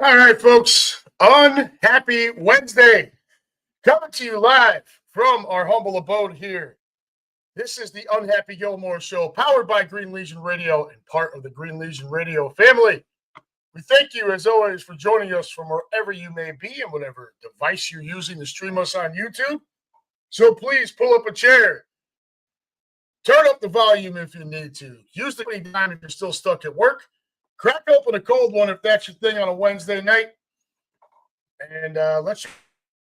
All right, folks. Unhappy Wednesday. Coming to you live from our humble abode here. This is the Unhappy Gilmore Show, powered by Green Legion Radio and part of the Green Legion Radio family. We thank you, as always, for joining us from wherever you may be and whatever device you're using to stream us on YouTube. So please pull up a chair. Turn up the volume if you need to. Use the dime if you're still stuck at work. Crack open a cold one if that's your thing on a Wednesday night. And let's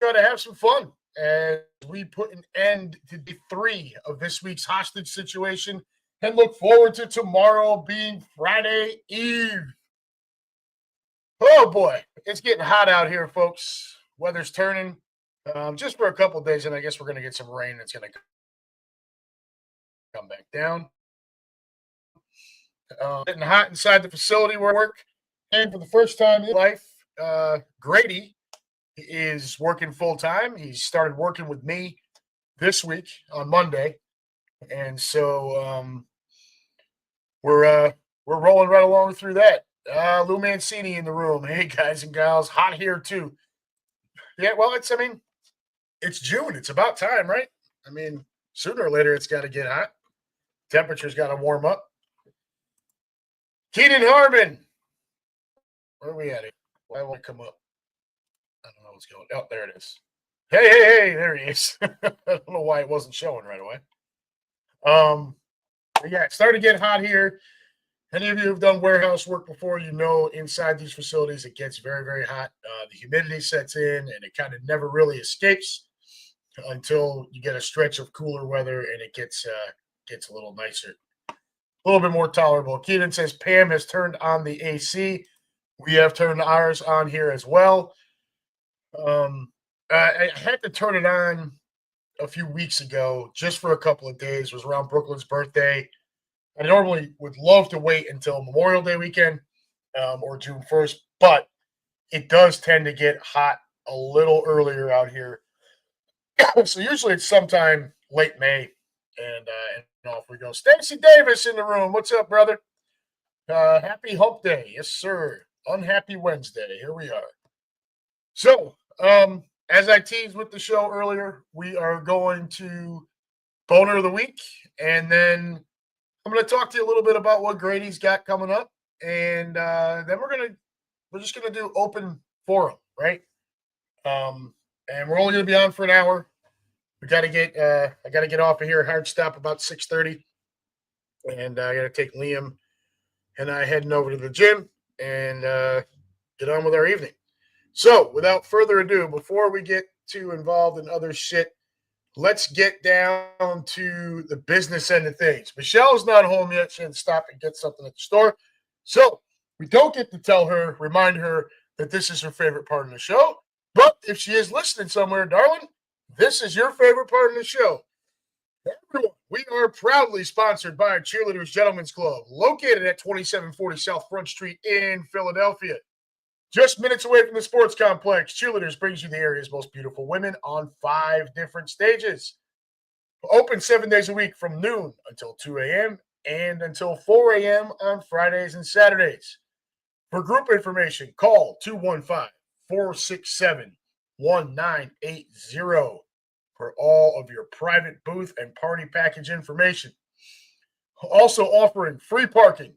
try to have some fun as we put an end to day 3 of this week's hostage situation and look forward to tomorrow being Friday Eve. Oh boy, it's getting hot out here, folks. Weather's turning just for a couple days, and I guess we're going to get some rain that's going to come back down. Getting hot inside the facility where I work, and for the first time in life, Grady is working full time. He started working with me this week on Monday, and so we're rolling right along through that. Lou Mancini in the room. Hey guys and gals, hot here too. Yeah, well, it's June. It's about time, right? I mean, sooner or later it's got to get hot. Temperature's got to warm up. Keenan Harmon. Where are we at? Why won't it come up? I don't know what's going on. Oh, there it is. Hey, there he is. I don't know why it wasn't showing right away. Yeah, it's starting to get hot here. Any of you who've done warehouse work before, you know inside these facilities it gets very, very hot. The humidity sets in, and it kind of never really escapes until you get a stretch of cooler weather, and it gets a little nicer, a little bit more tolerable. Keenan says Pam has turned on the AC. We have turned ours on here as well. I had to turn it on a few weeks ago just for a couple of days. It was around Brooklyn's birthday. I normally would love to wait until Memorial Day weekend or June 1st, but it does tend to get hot a little earlier out here. So usually it's sometime late May, and off we go. Stacey Davis in the room. What's up, brother? Happy Hump Day. Yes, sir. Unhappy Wednesday. Here we are. So, as I teased with the show earlier, we are going to Boner of the Week, and then I'm going to talk to you a little bit about what Grady's got coming up, and then we're just gonna do open forum, right? And we're only going to be on for an hour. We got to get I got to get off of here. Hard stop about 6:30, and I got to take Liam and I heading over to the gym and get on with our evening. So, without further ado, before we get too involved in other shit, let's get down to the business end of things. Michelle's not home yet. She had to stop and get something at the store. So, we don't get to remind her that this is her favorite part of the show. But if she is listening somewhere, darling, this is your favorite part of the show. Everyone, we are proudly sponsored by Cheerleaders Gentlemen's Club, located at 2740 South Front Street in Philadelphia. Just minutes away from the sports complex, Cheerleaders brings you the area's most beautiful women on 5 different stages. Open 7 days a week from noon until 2 a.m. and until 4 a.m. on Fridays and Saturdays. For group information, call 215-467-1980 for all of your private booth and party package information. Also offering free parking,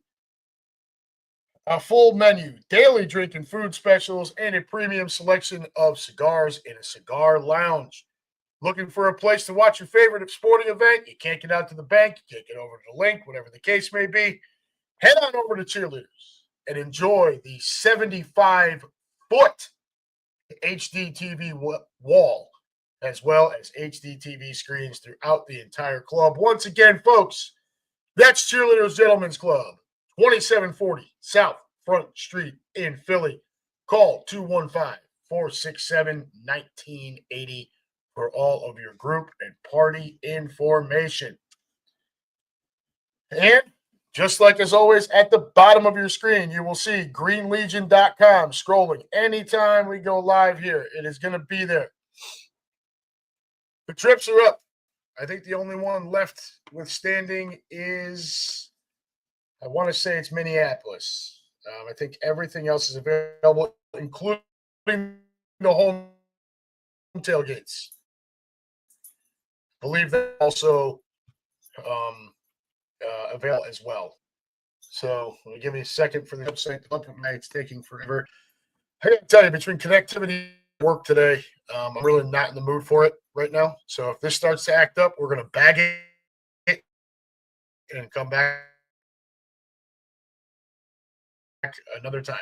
a full menu, daily drink and food specials, and a premium selection of cigars in a cigar lounge. Looking for a place to watch your favorite sporting event? You can't get out to the bank, you can't get over to the link, whatever the case may be. Head on over to Cheerleaders and enjoy the 75-foot HD TV wall, as well as HD TV screens throughout the entire club. Once again, folks, that's Cheerleaders Gentlemen's Club, 2740 South Front Street in Philly. Call 215-467-1980 for all of your group and party information. And just like as always, at the bottom of your screen, you will see greenlegion.com scrolling anytime we go live here. It is going to be there. The trips are up. I think the only one left withstanding is, I want to say it's Minneapolis. I think everything else is available, including the home tailgates. I believe that also um, available as well. So give me a second for the website. It's taking forever. I gotta tell you, between connectivity and work today, I'm really not in the mood for it right now. So if this starts to act up, we're gonna bag it and come back another time.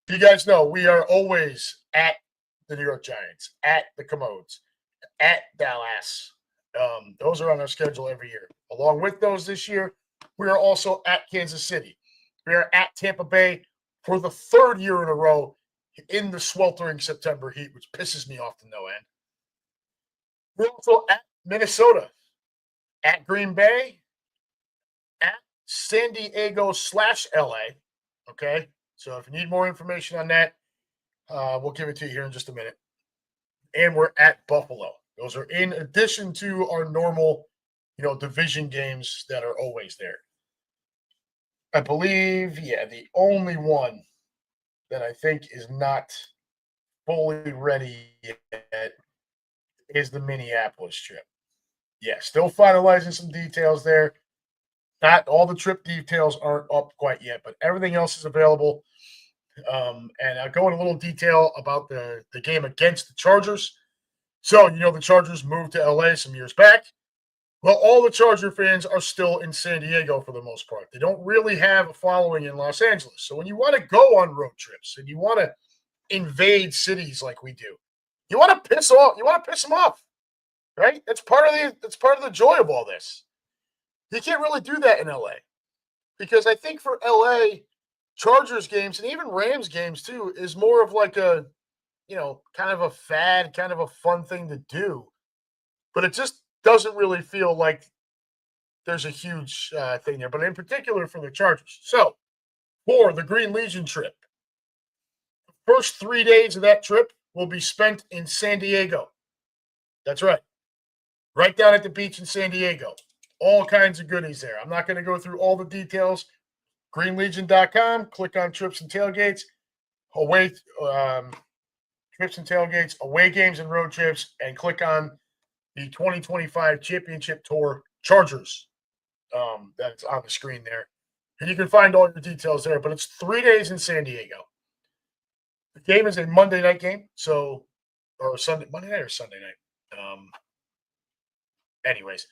You guys know we are always at the New York Giants, at the Commodes, at Dallas. Those are on our schedule every year. Along with those this year, we are also at Kansas City. We are at Tampa Bay for the third year in a row in the sweltering September heat, which pisses me off to no end. We're also at Minnesota, at Green Bay, at San Diego / LA. Okay. So if you need more information on that, we'll give it to you here in just a minute. And we're at Buffalo. Those are in addition to our normal, division games that are always there. I believe, the only one that I think is not fully ready yet is the Minneapolis trip. Yeah, still finalizing some details there. Not all the trip details aren't up quite yet, but everything else is available. And I'll go in a little detail about the game against the Chargers. So, the Chargers moved to LA some years back. Well, all the Charger fans are still in San Diego for the most part. They don't really have a following in Los Angeles. So when you want to go on road trips and you want to invade cities like we do, you want to piss them off, right? That's part of the joy of all this. You can't really do that in LA because I think for LA, Chargers games and even Rams games too is more of like a, kind of a fad, kind of a fun thing to do. But it just doesn't really feel like there's a huge thing there, but in particular for the Chargers. So, for the Green Legion trip, the first 3 days of that trip will be spent in San Diego. That's right down at the beach in San Diego. All kinds of goodies there. I'm not going to go through all the details. GreenLegion.com, click on trips and tailgates, away trips and tailgates, away games and road trips, and click on the 2025 Championship Tour Chargers. That's on the screen there. And you can find all your details there, but it's 3 days in San Diego. The game is a Monday night game, or Monday night or Sunday night. Anyways,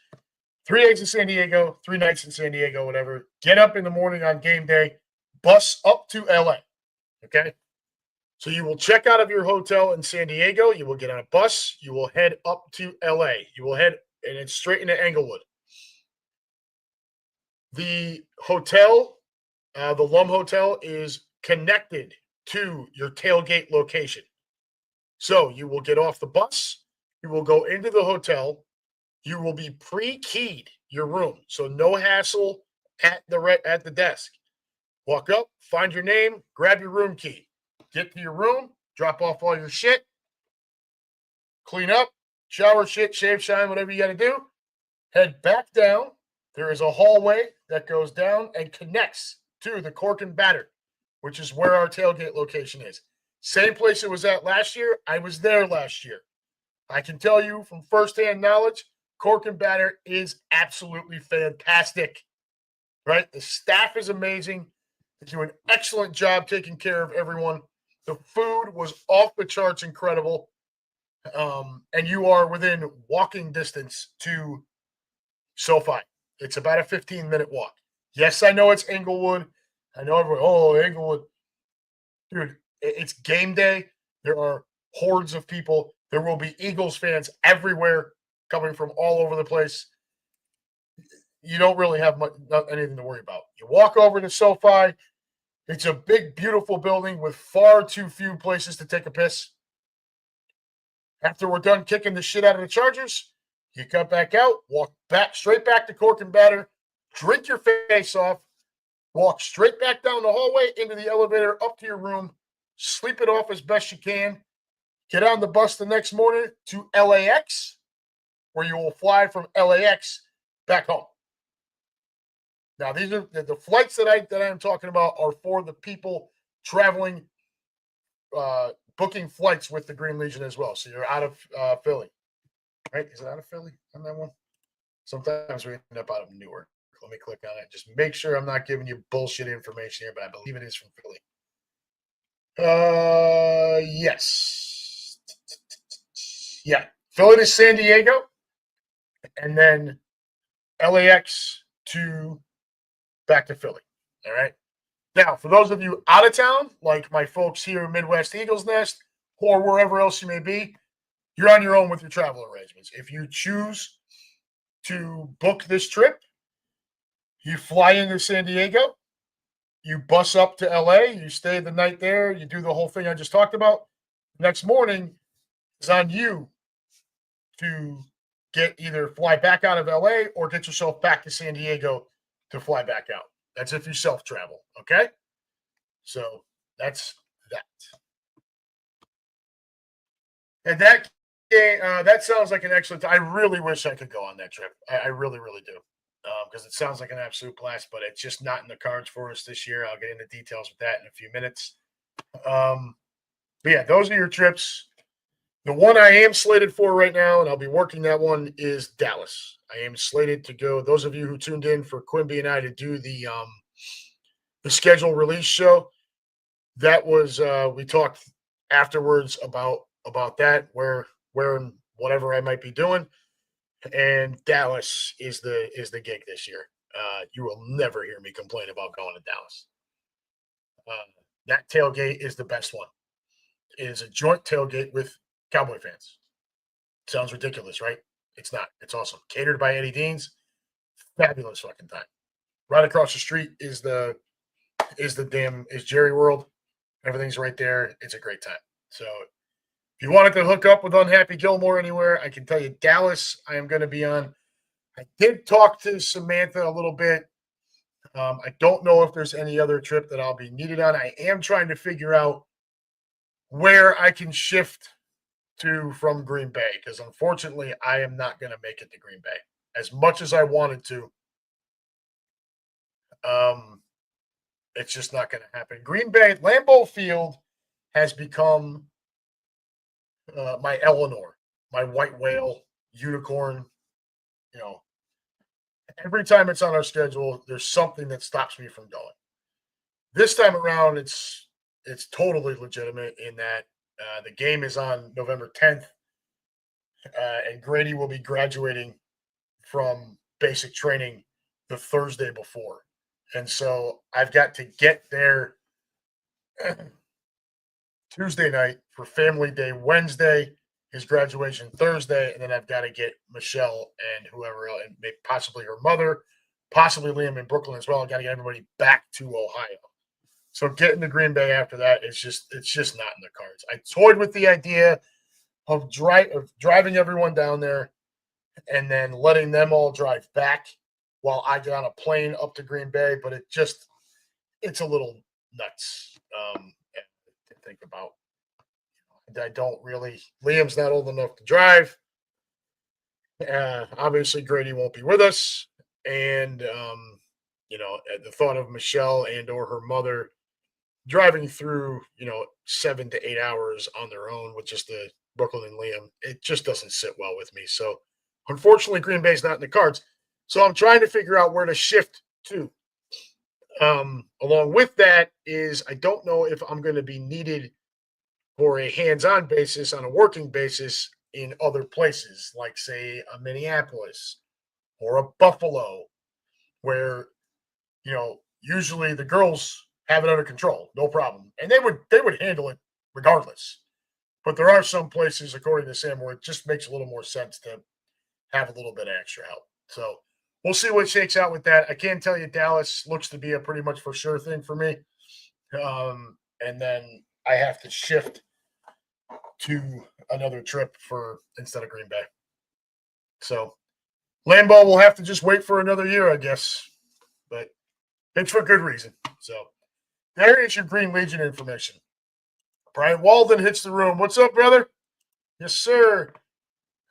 3 days in San Diego, 3 nights in San Diego, whatever. Get up in the morning on game day, bus up to LA. Okay. So you will check out of your hotel in San Diego. You will get on a bus. You will head up to LA. You will head and it's straight into Englewood. The hotel, the Lum Hotel, is connected to your tailgate location. So you will get off the bus. You will go into the hotel. You will be pre-keyed your room, so no hassle at the desk. Walk up, find your name, grab your room key, get to your room, drop off all your shit, clean up, shower, shit, shave, shine, whatever you got to do. Head back down. There is a hallway that goes down and connects to the Cork and Batter, which is where our tailgate location is. Same place it was at last year. I was there last year. I can tell you from firsthand knowledge, Cork and Batter is absolutely fantastic, right? The staff is amazing. They do an excellent job taking care of everyone. The food was off the charts incredible. And you are within walking distance to SoFi. It's about a 15-minute walk. Yes, I know it's Englewood. I know everyone, Englewood. Dude, it's game day. There are hordes of people. There will be Eagles fans everywhere coming from all over the place. You don't really have anything to worry about. You walk over to SoFi. It's a big, beautiful building with far too few places to take a piss. After we're done kicking the shit out of the Chargers, you come back out, walk straight back to Cork and Batter, drink your face off, walk straight back down the hallway into the elevator up to your room, sleep it off as best you can, get on the bus the next morning to LAX, where you will fly from LAX back home. Now, these are the flights that I am talking about are for the people traveling, booking flights with the Green Legion as well. So you're out of Philly, right? Is it out of Philly on that one? Sometimes we end up out of Newark. Let me click on it. Just make sure I'm not giving you bullshit information here, but I believe it is from Philly. Yes. Yeah. Philly to San Diego, and then LAX to back to Philly. All right. Now, for those of you out of town, like my folks here in Midwest Eagles Nest or wherever else you may be, you're on your own with your travel arrangements. If you choose to book this trip, you fly into San Diego, you bus up to LA, you stay the night there, you do the whole thing I just talked about. Next morning is on you to get either fly back out of LA or get yourself back to San Diego to fly back out. That's if you self travel. Okay. So that's that. And that sounds like an excellent. I really wish I could go on that trip. I really, really do, because it sounds like an absolute blast. But it's just not in the cards for us this year. I'll get into details with that in a few minutes. But yeah, those are your trips. The one I am slated for right now, and I'll be working that one, is Dallas. I am slated to go. Those of you who tuned in for Quimby and I to do the schedule release show, that was we talked afterwards about that, where and whatever I might be doing, and Dallas is the gig this year. You will never hear me complain about going to Dallas. That tailgate is the best one. It is a joint tailgate with Cowboy fans. Sounds ridiculous, right? It's not. It's awesome. Catered by Eddie Deans. Fabulous fucking time. Right across the street is Jerry World. Everything's right there. It's a great time. So if you wanted to hook up with UnHappy Gilmore anywhere, I can tell you Dallas, I am going to be on. I did talk to Samantha a little bit. I don't know if there's any other trip that I'll be needed on. I am trying to figure out where I can shift to from Green Bay, because unfortunately I am not going to make it to Green Bay as much as I wanted to. It's just not going to happen. Green Bay, Lambeau Field has become my Eleanor, my white whale, unicorn. You know, every time it's on our schedule, there's something that stops me from going. This time around, it's totally legitimate in that the game is on November 10th, and Grady will be graduating from basic training the Thursday before. And so I've got to get there Tuesday night for family day Wednesday, his graduation Thursday, and then I've got to get Michelle and whoever else, and maybe possibly her mother, possibly Liam in Brooklyn as well. I've got to get everybody back to Ohio. So getting to Green Bay after that it's just not in the cards. I toyed with the idea of driving everyone down there and then letting them all drive back while I get on a plane up to Green Bay, but it's a little nuts to think about. I don't really. Liam's not old enough to drive. Obviously, Grady won't be with us, and the thought of Michelle and or her mother driving through 7 to 8 hours on their own with just the Brooklyn and Liam, it just doesn't sit well with me. So, unfortunately, Green Bay's not in the cards. So I'm trying to figure out where to shift to. Along with that is I don't know if I'm going to be needed for a hands-on basis, on a working basis in other places, like say a Minneapolis or a Buffalo, where usually the girls have it under control, no problem, and they would handle it regardless. But there are some places, according to Sam, where it just makes a little more sense to have a little bit of extra help. So we'll see what shakes out with that. I can tell you Dallas looks to be a pretty much for sure thing for me. And then I have to shift to another trip instead of Green Bay. So Lambeau will have to just wait for another year, I guess. But it's for good reason. So there is your Green Legion information. Brian Walden hits the room. What's up, brother? Yes, sir.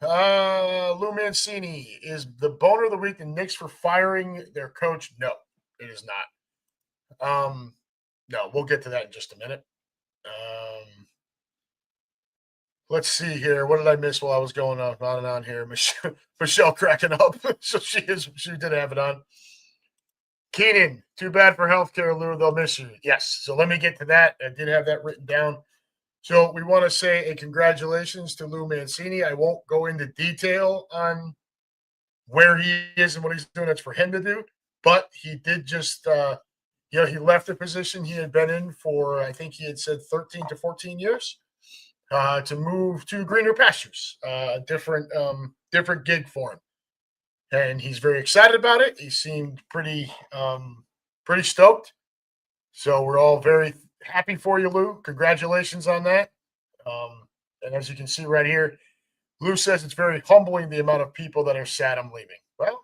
Lou Mancini, is the boner of the week the Knicks for firing their coach? No. It is not. No, we'll get to that in just a minute. Let's see here. What did I miss while I was going on and on here? Michelle cracking up. So she did have it on. Keenan, too bad for healthcare, Lou. They'll miss you. Yes. So let me get to that. I did have that written down. So we want to say a congratulations to Lou Mancini. I won't go into detail on where he is and what he's doing. That's for him to do. But he did just, he left the position he had been in for, I think he had said 13 to 14 years. To move to greener pastures, a different gig for him, and he's very excited about it. He seemed pretty stoked. So we're all very happy for you, Lou. Congratulations on that. And as you can see right here, Lou says it's very humbling the amount of people that are sad I'm leaving. Well,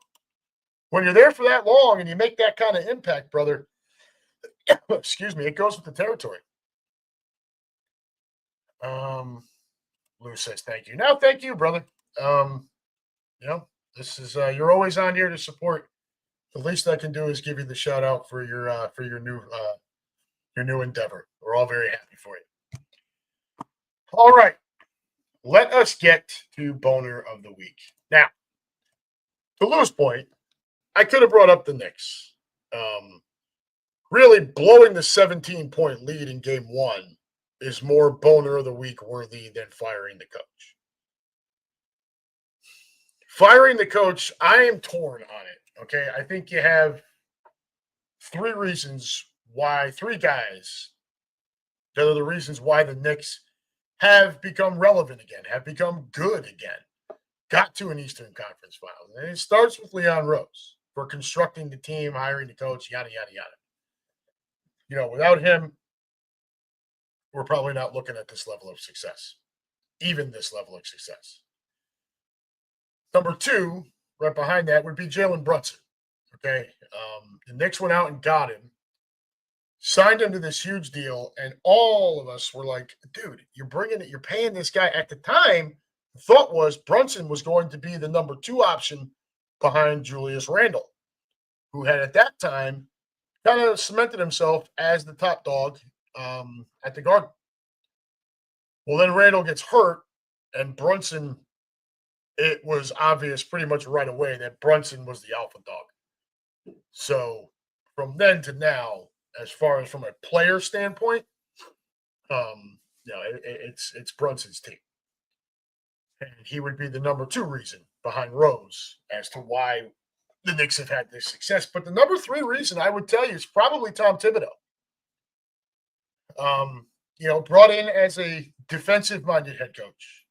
when you're there for that long and you make that kind of impact, brother, excuse me, it goes with the territory. Lou says thank you. No, thank you, brother. This is you're always on here to support. The least I can do is give you the shout out for your new endeavor. We're all very happy for you. All right. Let us get to boner of the week. Now, to Lou's point, I could have brought up the Knicks. Really blowing the 17-point lead in game one is more boner of the week worthy than firing the coach. Firing the coach, I am torn on it. Okay. I think you have three guys that are the reasons why the Knicks have become relevant again, have become good again, got to an Eastern Conference Finals. And it starts with Leon Rose for constructing the team, hiring the coach, yada, yada, yada. Without him, we're probably not looking at this level of success, even this level of success. Number two, right behind that, would be Jalen Brunson. Okay. The Knicks went out and got him, signed him to this huge deal, and all of us were like, dude, you're paying this guy. At the time, the thought was Brunson was going to be the number two option behind Julius Randle, who had at that time kind of cemented himself as the top dog at the Garden. Well, then Randle gets hurt, and Brunson, it was obvious pretty much right away that Brunson was the alpha dog. So from then to now, as far as from a player standpoint, it's Brunson's team. And he would be the number two reason behind Rose as to why the Knicks have had this success. But the number three reason I would tell you is probably Tom Thibodeau. Brought in as a defensive-minded head coach.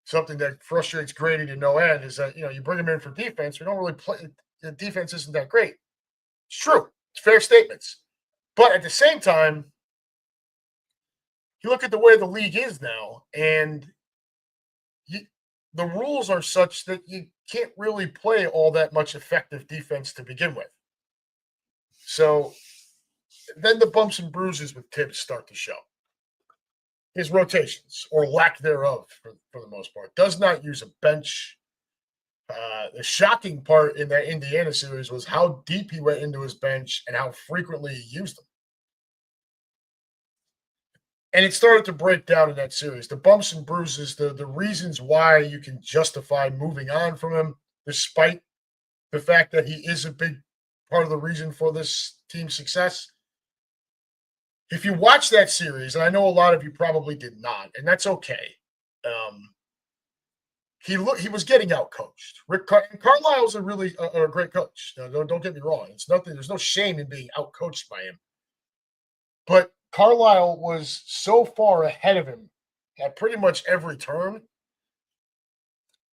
Something that frustrates Grady to no end is that, you bring him in for defense. We don't really play. The defense isn't that great. It's true. It's fair statements. But at the same time, you look at the way the league is now, and the rules are such that you can't really play all that much effective defense to begin with. So then the bumps and bruises with Tibbs start to show. His rotations, or lack thereof, for the most part, does not use a bench. The shocking part in that Indiana series was how deep he went into his bench and how frequently he used them. And it started to break down in that series. The bumps and bruises, the reasons why you can justify moving on from him, despite the fact that he is a big part of the reason for this team's success. If you watch that series, and I know a lot of you probably did not, and that's okay. He was getting out coached. Carlisle's a really a great coach. Don't get me wrong. It's nothing. There's no shame in being out coached by him. But Carlisle was so far ahead of him at pretty much every turn.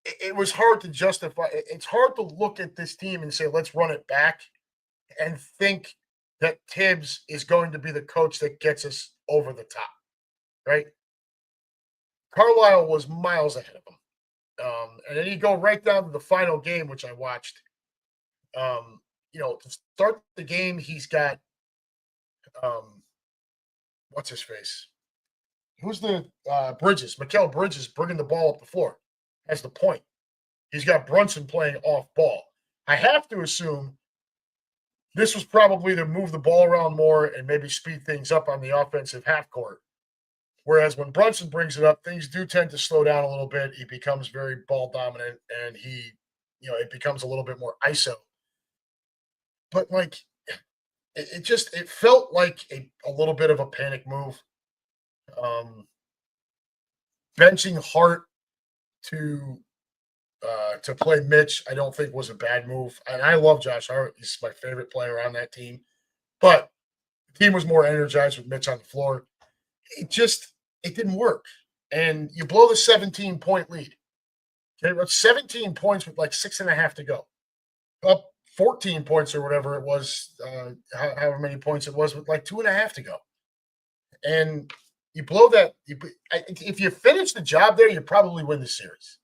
It was hard to justify. It's hard to look at this team and say, let's run it back, and think that Tibbs is going to be the coach that gets us over the top, right? Carlisle was miles ahead of him. And then you go right down to the final game, which I watched. To start the game, he's got, what's his face? Who's the Bridges? Mikal Bridges bringing the ball up the floor as the point. He's got Brunson playing off ball. I have to assume this was probably to move the ball around more and maybe speed things up on the offensive half court. Whereas when Brunson brings it up, things do tend to slow down a little bit. He becomes very ball dominant and it becomes a little bit more ISO. But like it felt like a little bit of a panic move. Um, benching Hart to to play Mitch, I don't think was a bad move. And I love Josh Hart; he's my favorite player on that team. But the team was more energized with Mitch on the floor. It didn't work, and you blow the 17-point lead. Okay, that's 17 points with like 6.5 to go, up 14 points or whatever it was, however many points it was with like 2.5 to go, and you blow that. If you finish the job there, you probably win the series.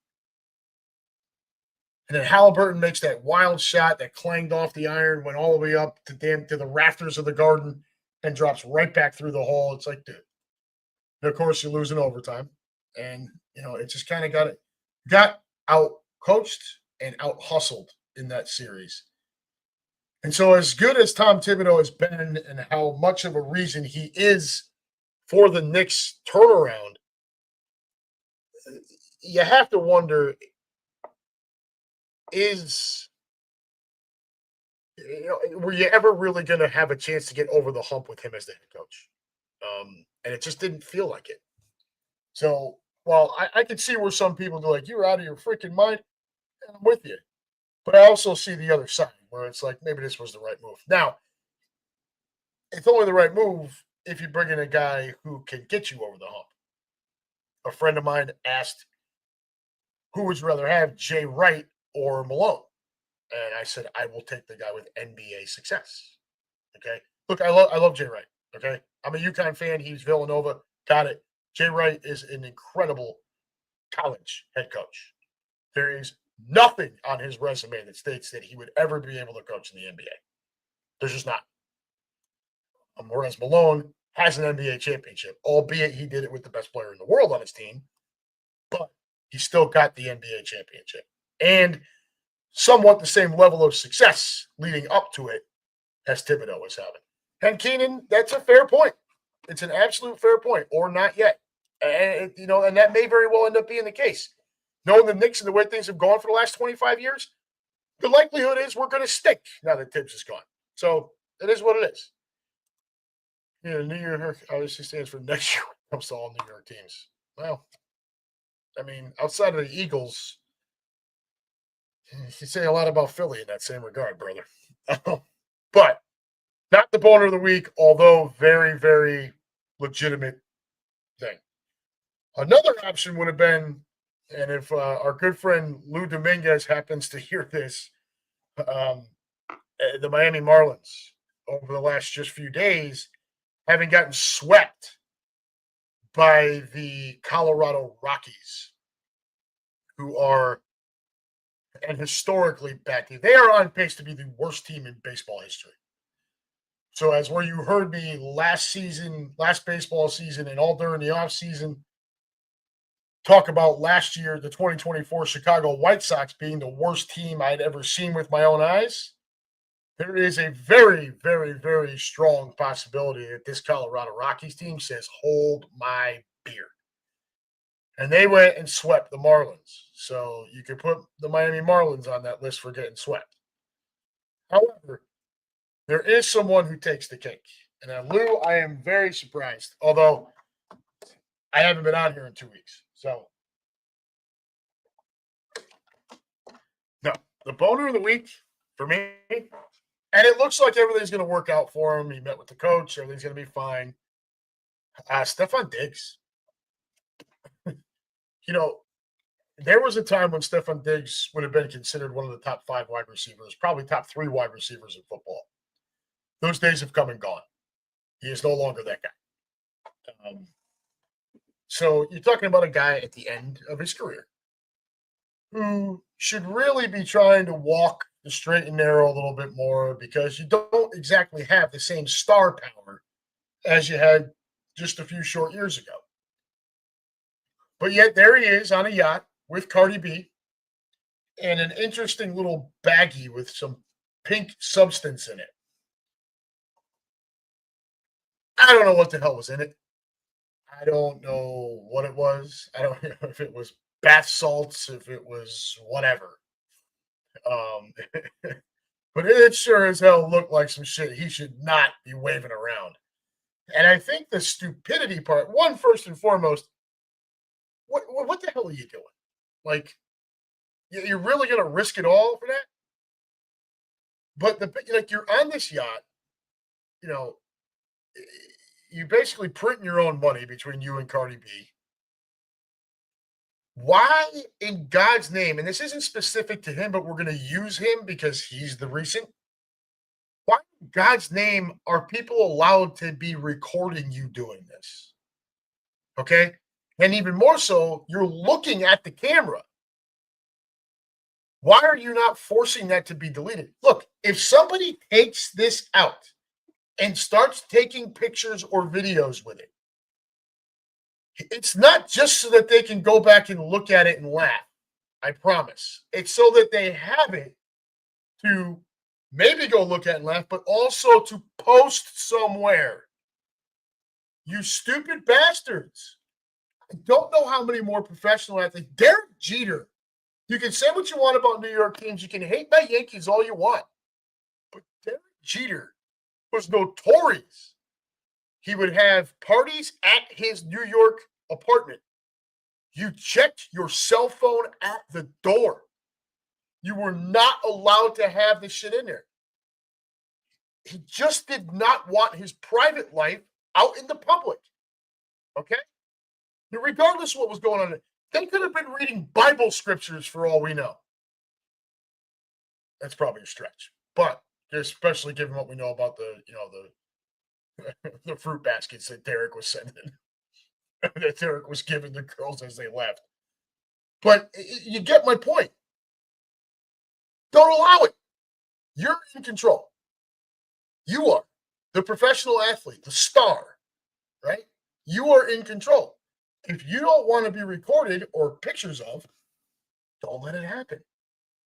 And then Halliburton makes that wild shot that clanged off the iron, went all the way up to the rafters of the Garden, and drops right back through the hole. It's like, dude. And of course, you lose in overtime, and it just kind of got out coached and out hustled in that series. And so, as good as Tom Thibodeau has been, and how much of a reason he is for the Knicks turnaround, you have to wonder: were you ever really going to have a chance to get over the hump with him as the head coach? And it just didn't feel like it. So, while I can see where some people go like, "You're out of your freaking mind," and I'm with you. But I also see the other side where it's like maybe this was the right move. Now, it's only the right move if you bring in a guy who can get you over the hump. A friend of mine asked, "Who would you rather have, Jay Wright or Malone?" And I said, "I will take the guy with NBA success." Okay. Look, I love Jay Wright. Okay. I'm a UConn fan. He's Villanova. Got it. Jay Wright is an incredible college head coach. There is nothing on his resume that states that he would ever be able to coach in the NBA. There's just not. Whereas Malone has an NBA championship, albeit he did it with the best player in the world on his team, but he still got the NBA championship. And somewhat the same level of success leading up to it as Thibodeau was having. And Keenan, that's a fair point. It's an absolute fair point, or not yet. And that may very well end up being the case. Knowing the Knicks and the way things have gone for the last 25 years, the likelihood is we're going to stick now that Tibbs is gone. So it is what it is. New York obviously stands for next year when it comes to all New York teams. Well, I mean, outside of the Eagles, you say a lot about Philly in that same regard, brother. But not the boner of the week, although very, very legitimate thing. Another option would have been, and if our good friend Lou Dominguez happens to hear this, the Miami Marlins over the last just few days having gotten swept by the Colorado Rockies, who are an historically bad team. They are on pace to be the worst team in baseball history. So as where you heard me last baseball season, and all during the offseason, talk about last year, the 2024 Chicago White Sox being the worst team I'd ever seen with my own eyes, there is a very, very, very strong possibility that this Colorado Rockies team says, "Hold my beer." And they went and swept the Marlins. So you could put the Miami Marlins on that list for getting swept. However, there is someone who takes the cake. And Lou, I am very surprised, although I haven't been on here in 2 weeks. So, no, the boner of the week for me, and it looks like everything's going to work out for him. He met with the coach. Everything's going to be fine. Stefan Diggs. There was a time when Stefan Diggs would have been considered one of the top 5 wide receivers, probably top 3 wide receivers in football. Those days have come and gone. He is no longer that guy. So you're talking about a guy at the end of his career who should really be trying to walk the straight and narrow a little bit more, because you don't exactly have the same star power as you had just a few short years ago. But yet there he is on a yacht with Cardi B and an interesting little baggie with some pink substance in it. I don't know what the hell was in it. I don't know what it was. I don't know if it was bath salts, if it was whatever. Um, but it sure as hell looked like some shit he should not be waving around. And I think the stupidity part, one, first and foremost, what the hell are you doing? Like, you're really going to risk it all for that? But like, you're on this yacht, you know, you basically printing your own money between you and Cardi B. Why in God's name, and this isn't specific to him, but we're going to use him because he's the recent. Why in God's name are people allowed to be recording you doing this? Okay. And even more so, you're looking at the camera. Why are you not forcing that to be deleted? Look, if somebody takes this out and starts taking pictures or videos with it, it's not just so that they can go back and look at it and laugh. I promise. It's so that they have it to maybe go look at and laugh, but also to post somewhere. You stupid bastards. I don't know how many more professional athletes. Derek Jeter. You can say what you want about New York teams. You can hate my Yankees all you want. But Derek Jeter was notorious. He would have parties at his New York apartment. You checked your cell phone at the door. You were not allowed to have this shit in there. He just did not want his private life out in the public. Okay? Now, regardless of what was going on, they could have been reading Bible scriptures for all we know. That's probably a stretch. But especially given what we know about the fruit baskets that Derek was sending, that Derek was giving the girls as they left. But you get my point. Don't allow it. You're in control. You are the professional athlete, the star, right? You are in control. If you don't want to be recorded or pictures of, don't let it happen.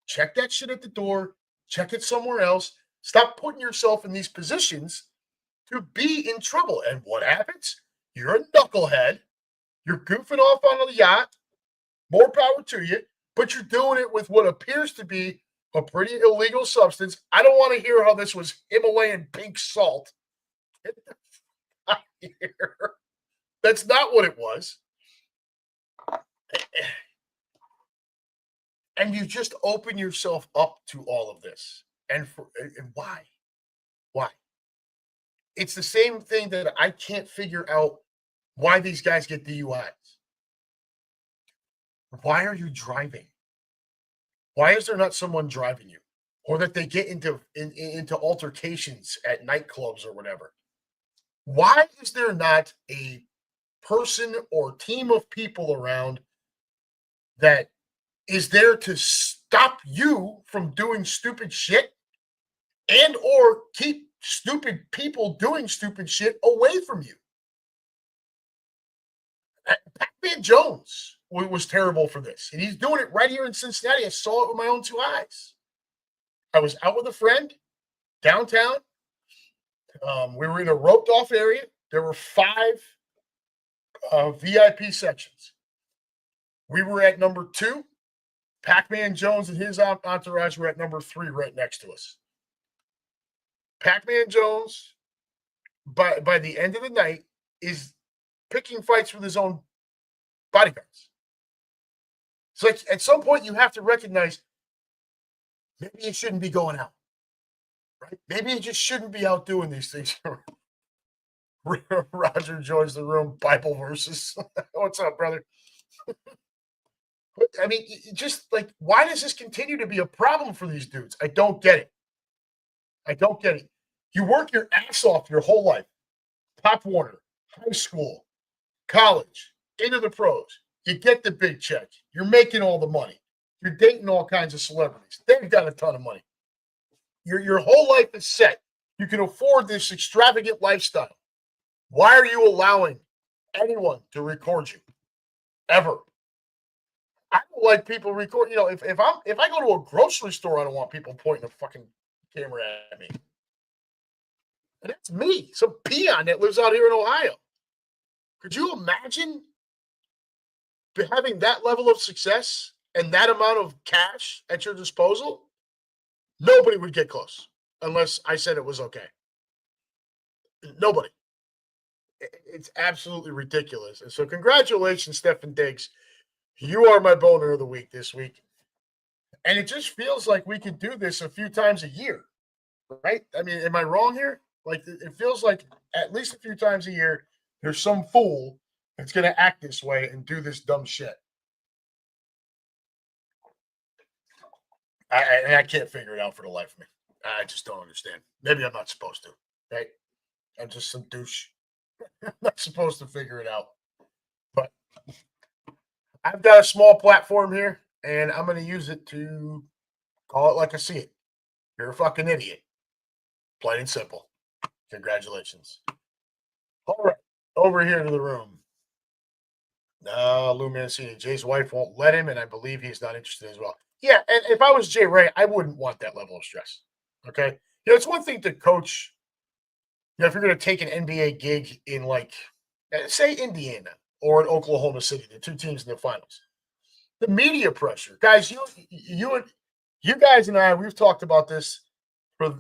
Check that shit at the door. Check it somewhere else. Stop putting yourself in these positions to be in trouble. And what happens? You're a knucklehead. You're goofing off on the yacht. More power to you. But you're doing it with what appears to be a pretty illegal substance. I don't want to hear how this was Himalayan pink salt. Get the fuck out of here. That's not what it was. And you just open yourself up to all of this. And why? Why? It's the same thing that I can't figure out why these guys get DUIs. Why are you driving? Why is there not someone driving you? Or that they get into altercations at nightclubs or whatever. Why is there not a person or team of people around that is there to stop you from doing stupid shit and or keep stupid people doing stupid shit away from you? Pac-Man Jones was terrible for this, and he's doing it right here in Cincinnati. I saw it with my own two eyes. I was out with a friend downtown. We were in a roped off area. There were 5 VIP sections. We were at number 2. Pac-Man Jones and his entourage were at number 3 right next to us. Pac-Man Jones, by the end of the night, is picking fights with his own bodyguards. So at some point, you have to recognize maybe you shouldn't be going out. Right? Maybe you just shouldn't be out doing these things. Roger joins the room, Bible verses. What's up, brother? I mean, just like, why does this continue to be a problem for these dudes? I don't get it. I don't get it. You work your ass off your whole life. Pop Warner, high school, college, into the pros. You get the big check. You're making all the money. You're dating all kinds of celebrities. They've got a ton of money. Your whole life is set. You can afford this extravagant lifestyle. Why are you allowing anyone to record you? Ever. I don't like people record. If I go to a grocery store, I don't want people pointing a fucking camera at me. And that's me, some peon that lives out here in Ohio. Could you imagine having that level of success and that amount of cash at your disposal? Nobody would get close unless I said it was okay. Nobody. It's absolutely ridiculous. And so, congratulations, Stefan Diggs. You are my boner of the week this week. And it just feels like we could do this a few times a year, right? I mean, am I wrong here? Like, it feels like at least a few times a year, there's some fool that's going to act this way and do this dumb shit. I can't figure it out for the life of me. I just don't understand. Maybe I'm not supposed to, right? I'm just some douche. I'm not supposed to figure it out. But I've got a small platform here, and I'm going to use it to call it like I see it. You're a fucking idiot. Plain and simple. Congratulations. All right. Over here to the room. No, Lou Mancini. Jay's wife won't let him, and I believe he's not interested as well. Yeah, and if I was Jay Ray, I wouldn't want that level of stress. Okay. It's one thing to coach. If you're going to take an NBA gig in, like, say, Indiana or in Oklahoma City, the two teams in the finals, the media pressure, guys. You guys and I, we've talked about this for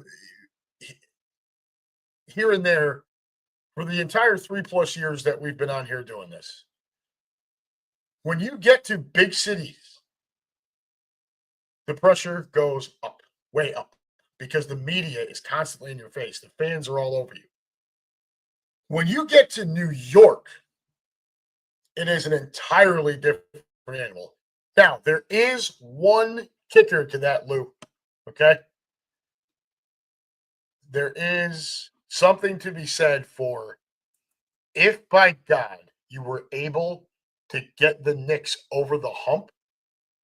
here and there for the entire 3+ years that we've been on here doing this. When you get to big cities, the pressure goes up, way up, because the media is constantly in your face. The fans are all over you. When you get to New York, it is an entirely different animal. Now, there is one kicker to that, Lou. Okay? There is something to be said for if by God you were able to get the Knicks over the hump,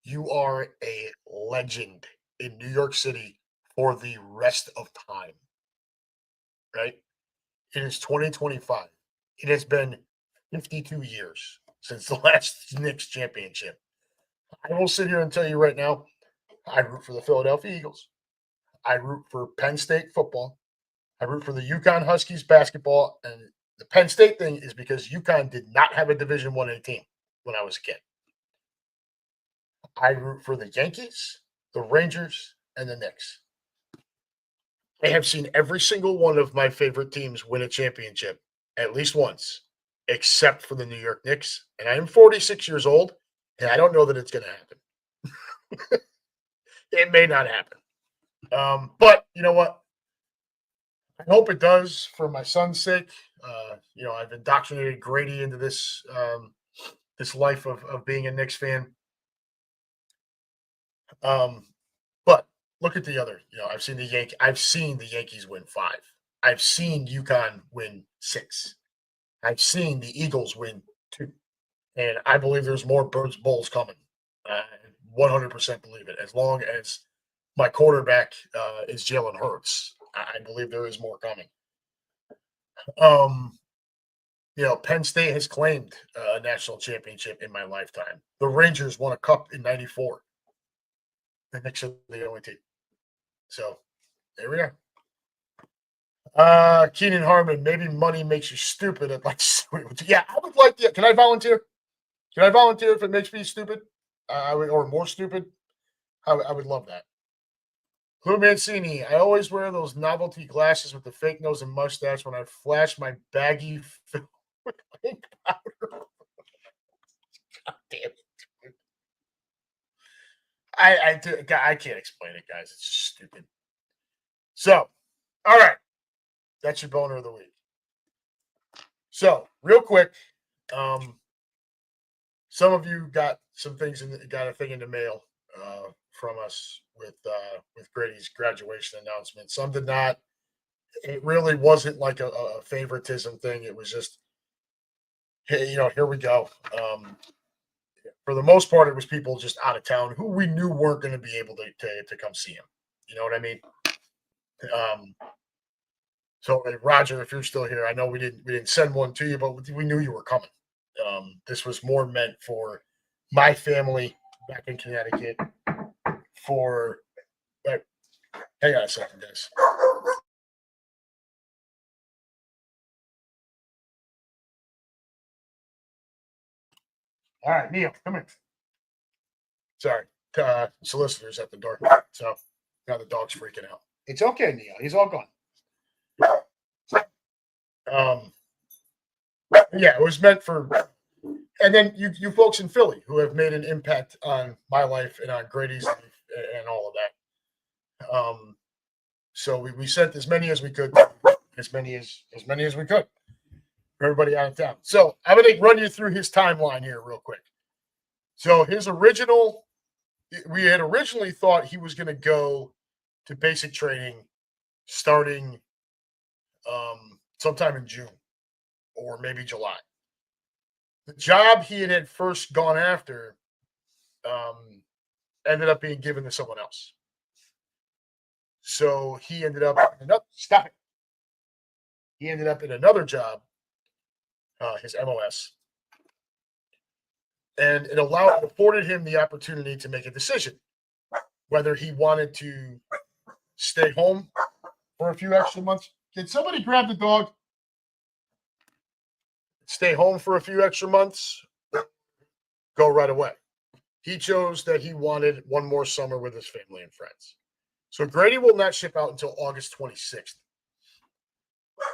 you are a legend in New York City for the rest of time. Right? It is 2025. It has been 52 years since the last Knicks championship. I will sit here and tell you right now, I root for the Philadelphia Eagles. I root for Penn State football. I root for the UConn Huskies basketball. And the Penn State thing is because UConn did not have a Division I team when I was a kid. I root for the Yankees, the Rangers, and the Knicks. I have seen every single one of my favorite teams win a championship at least once, except for the New York Knicks. And I am 46 years old, and I don't know that it's going to happen. It may not happen. But you know what? I hope it does for my son's sake. I've indoctrinated Grady into this this life of being a Knicks fan. But look at the other. I've seen the Yankees win 5. I've seen UConn win 6. I've seen the Eagles win 2. And I believe there's more Birds Bowls coming. 100% believe it. As long as my quarterback is Jalen Hurts, I believe there is more coming. Penn State has claimed a national championship in my lifetime. The Rangers won a cup in '94. The Knicks are the only team. So there we are. Keenan Harmon, maybe money makes you stupid. Yeah, I would like to. Can I volunteer? Can I volunteer if it makes me stupid? Or more stupid? I would love that. Lou Mancini, I always wear those novelty glasses with the fake nose and mustache when I flash my baggy film with ink powder. God damn it. I can't explain it, guys. It's just stupid. So, all right. That's your boner of the week. So, real quick, some of you got some things got a thing in the mail from us with Grady's graduation announcement. Some did not. It really wasn't like a favoritism thing. It was just, hey, here we go. For the most part, it was people just out of town who we knew weren't going to be able to come see him. You know what I mean? So Roger, if you're still here, I know we didn't send one to you, but we knew you were coming. This was more meant for my family back in Connecticut. Hang on a second, guys. All right, Neil, come in. Sorry, solicitors at the door. So now the dog's freaking out. It's okay, Neil. He's all gone. Um, yeah, it was meant for. And then you folks in Philly who have made an impact on my life and on Grady's life and all of that. So we sent as many as we could, as many as we could for everybody out of town. So I'm going to run you through his timeline here real quick. So we had originally thought he was going to go to basic training starting sometime in June or maybe July. The job he had first gone after ended up being given to someone else. So he ended up stop it. He ended up in another job, his MOS, and it afforded him the opportunity to make a decision whether he wanted to stay home for a few extra months. Did somebody grab the dog? Stay home for a few extra months, go right away. He chose that he wanted one more summer with his family and friends. So Grady will not ship out until August 26th.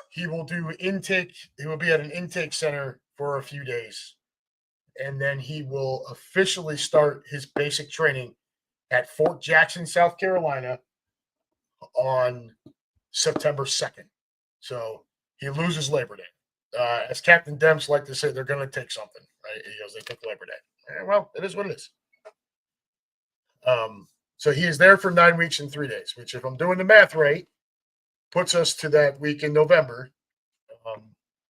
He will do intake. He will be at an intake center for a few days. And then he will officially start his basic training at Fort Jackson, South Carolina on September 2nd. So he loses Labor Day. As Captain Demps like to say, they're going to take something, right? He goes, they took Labor Day. Well, it is what it is. So he is there for 9 weeks and 3 days, which, if I'm doing the math right, puts us to that week in November,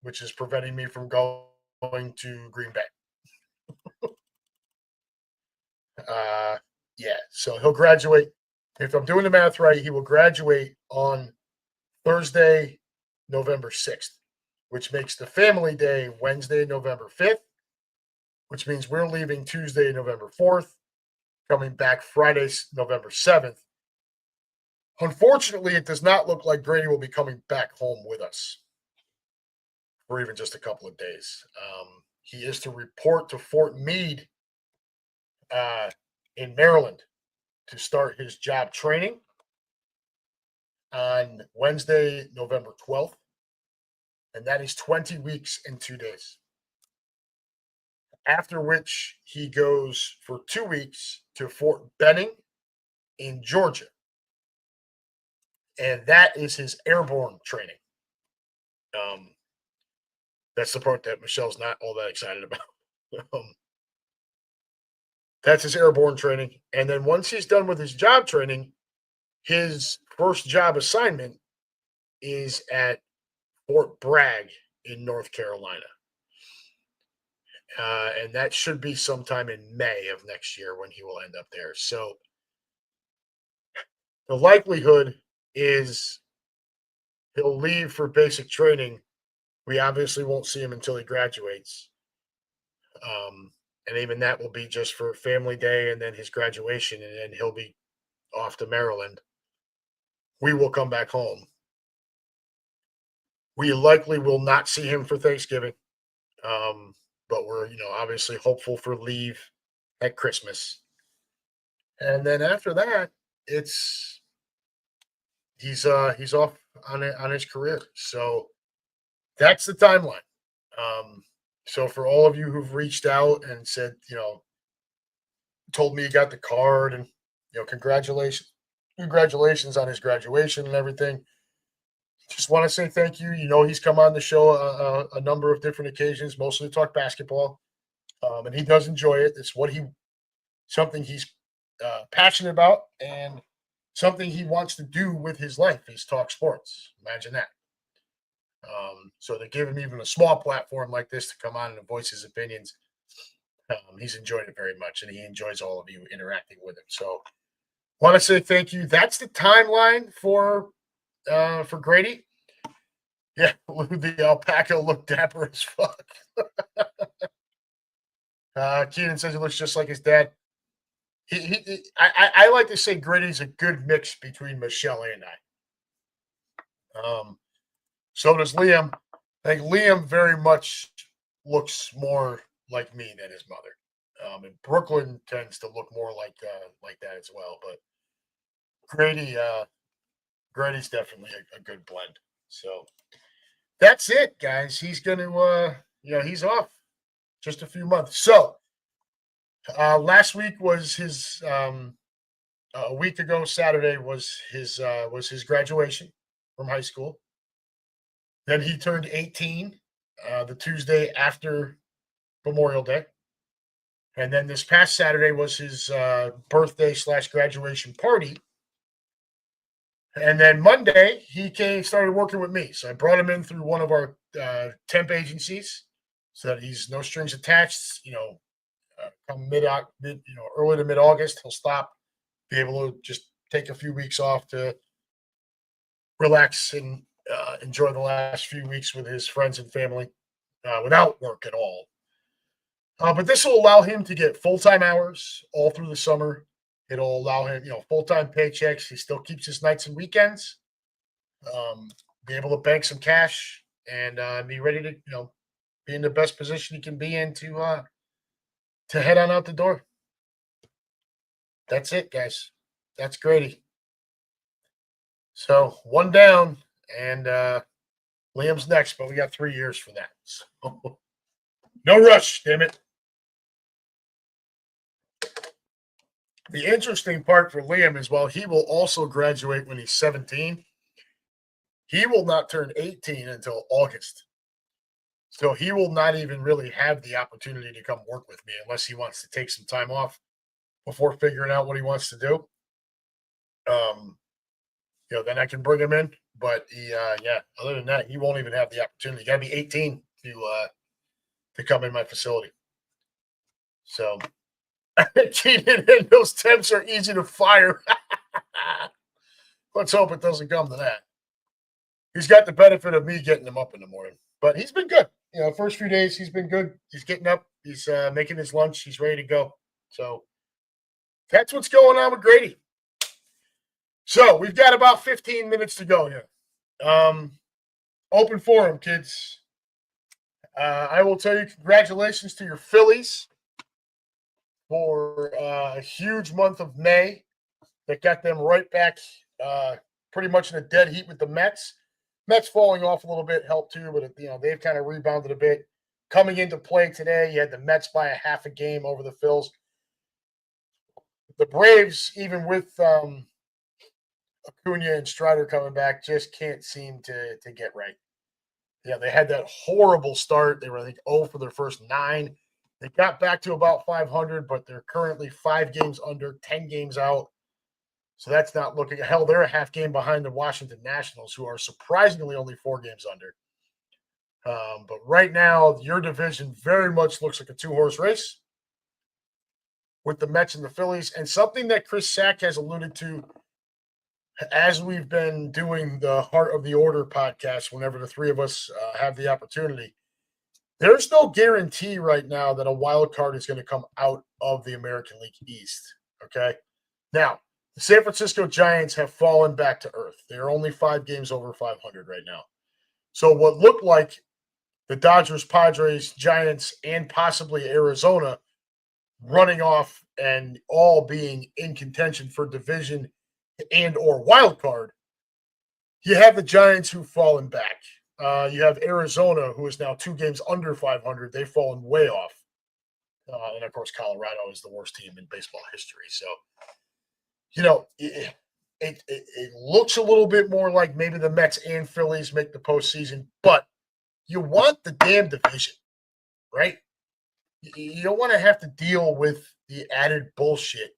which is preventing me from going to Green Bay. Yeah, so he'll graduate. If I'm doing the math right, he will graduate on Thursday, November 6th, which makes the family day Wednesday, November 5th, which means we're leaving Tuesday, November 4th, coming back Friday, November 7th. Unfortunately, it does not look like Grady will be coming back home with us for even just a couple of days. He is to report to Fort Meade in Maryland to start his job training on Wednesday, November 12th. And that is 20 weeks and 2 days. After which he goes for 2 weeks to Fort Benning in Georgia. And that is his airborne training. That's the part that Michelle's not all that excited about. That's his airborne training. And then once he's done with his job training, his first job assignment is at Fort Bragg in North Carolina. And that should be sometime in May of next year when he will end up there. So the likelihood is he'll leave for basic training. We obviously won't see him until he graduates. And even that will be just for family day and then his graduation, and then he'll be off to Maryland. We will come back home. We likely will not see him for Thanksgiving. But we're, obviously hopeful for leave at Christmas. And then after that, he's off on his career. So that's the timeline. So for all of you who've reached out and said, told me you got the card and congratulations on his graduation and everything. Just want to say thank you. He's come on the show a number of different occasions, mostly to talk basketball, and he does enjoy it. It's something he's passionate about and something he wants to do with his life is talk sports. Imagine that. So to give him even a small platform like this to come on and voice his opinions, he's enjoyed it very much, and he enjoys all of you interacting with him. So want to say thank you. That's the timeline for Grady. Yeah, the alpaca looked dapper as fuck. Keenan says he looks just like his dad. I like to say Grady's a good mix between Michelle and I. So does Liam. I think Liam very much looks more like me than his mother. And Brooklyn tends to look more like that as well. But Grady, Grady's definitely a good blend. So that's it, guys. He's going to, he's off just a few months. So last week was his, a week ago Saturday was his graduation from high school. Then he turned 18 the Tuesday after Memorial Day. And then this past Saturday was his birthday / graduation party. And then Monday, he started working with me. So I brought him in through one of our temp agencies so that he's no strings attached. Come early to mid August, he'll stop, be able to just take a few weeks off to relax and enjoy the last few weeks with his friends and family without work at all. But this will allow him to get full-time hours all through the summer. It'll allow him, full-time paychecks. He still keeps his nights and weekends. Be able to bank some cash and be ready to, be in the best position he can be in to head on out the door. That's it, guys. That's Grady. So 1 down, and Liam's next, but we got 3 years for that. So no rush, damn it. The interesting part for Liam is while he will also graduate when he's 17, he will not turn 18 until August. So he will not even really have the opportunity to come work with me unless he wants to take some time off before figuring out what he wants to do. Then I can bring him in. But other than that, he won't even have the opportunity. You got to be 18 to come in my facility. So Keenan, and those temps are easy to fire. Let's hope it doesn't come to that. He's got the benefit of me getting him up in the morning, but he's been good. First few days he's been good. He's getting up. He's making his lunch. He's ready to go. So that's what's going on with Grady. So we've got about 15 minutes to go here. Open forum, kids. I will tell you congratulations to your Phillies for a huge month of May that got them right back pretty much in a dead heat with the Mets. Mets falling off a little bit helped too, but they've kind of rebounded a bit. Coming into play today, you had the Mets by a half a game over the Phils. The Braves, even with Acuna and Strider coming back, just can't seem to get right. They had that horrible start. They were, I think, 0 for their first 9. They got back to about 500, but they're currently 5 games under, 10 games out. So that's not looking. Hell, they're a half game behind the Washington Nationals, who are surprisingly only 4 games under. But right now, your division very much looks like a 2-horse race with the Mets and the Phillies. And something that Chris Sack has alluded to as we've been doing the Heart of the Order podcast, whenever the 3 of us have the opportunity, there's no guarantee right now that a wild card is going to come out of the American League East. Okay. Now, the San Francisco Giants have fallen back to earth. They're only 5 games over 500 right now. So what looked like the Dodgers, Padres, Giants, and possibly Arizona running off and all being in contention for division and or wild card, you have the Giants who've fallen back. You have Arizona, who is now 2 games under 500. They've fallen way off. And, of course, Colorado is the worst team in baseball history. So, it looks a little bit more like maybe the Mets and Phillies make the postseason, but you want the damn division, right? You don't want to have to deal with the added bullshit